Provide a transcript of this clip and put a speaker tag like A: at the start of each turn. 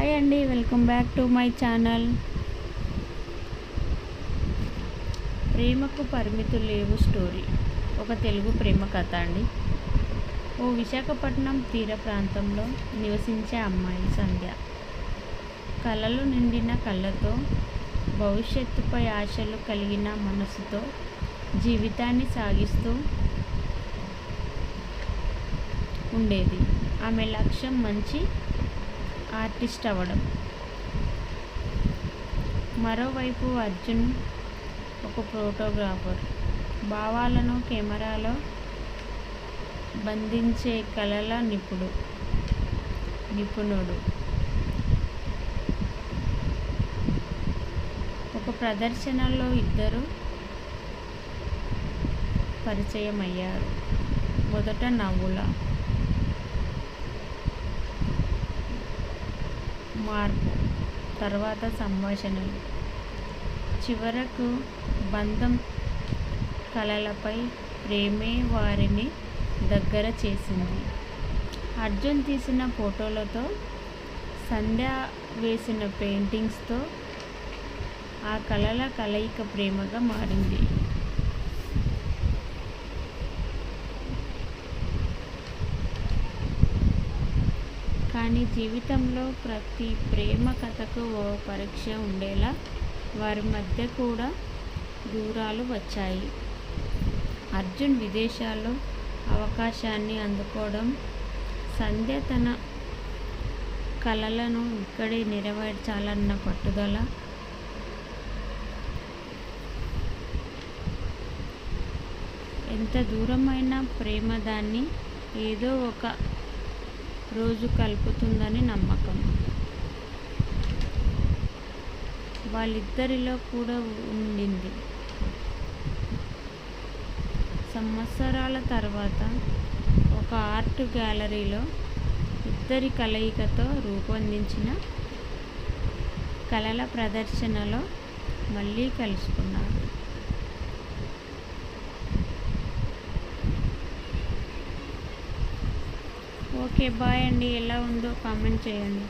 A: Hi అండి, welcome back to my channel. ప్రేమకు పరిమితులు లేవు స్టోరీ. ఒక తెలుగు ప్రేమ కథ అండి. ఓ విశాఖపట్నం తీర ప్రాంతంలో నివసించే అమ్మాయి సంధ్య కలలు నిండిన కళ్ళతో, భవిష్యత్తుపై ఆశలు కలిగిన మనసుతో జీవితాన్ని సాగిస్తూ ఉండేది. ఆమె లక్ష్యం మంచి ఆర్టిస్ట్ అవ్వడం. మరోవైపు అర్జున్ ఒక ఫోటోగ్రాఫర్, భావాలను కెమెరాలో బంధించే కళల నిపుణుడు. ఒక ప్రదర్శనలో ఇద్దరు పరిచయం అయ్యారు. మొదట నవ్వుల మార్పు, తర్వాత సంభాషణలు, చివరకు బంధం. కళలపై ప్రేమే వారిని దగ్గర చేసింది. అర్జున్ తీసిన ఫోటోలతో, సంధ్య వేసిన పెయింటింగ్స్తో ఆ కళల కలయిక ప్రేమగా మారింది. కానీ జీవితంలో ప్రతి ప్రేమ కథకు ఓ పరీక్ష ఉండేలా వారి మధ్య కూడా దూరాలు వచ్చాయి. అర్జున్ విదేశాల్లో అవకాశాన్ని అందుకోవడం, సంధ్య తన కలలను ఇక్కడే నెరవేర్చాలన్న పట్టుదల. ఎంత దూరమైన ప్రేమ దాన్ని ఏదో ఒక రోజు కలుపుతుందని నమ్మకం వాళ్ళిద్దరిలో కూడా ఉండింది. సంవత్సరాల తర్వాత ఒక ఆర్ట్ గ్యాలరీలో ఇద్దరి కలయికతో రూపొందించిన కళల ప్రదర్శనలో మళ్ళీ కలుసుకున్నారు. ఓకే, బాయ్ అండి. ఎలా ఉందో కామెంట్ చేయండి.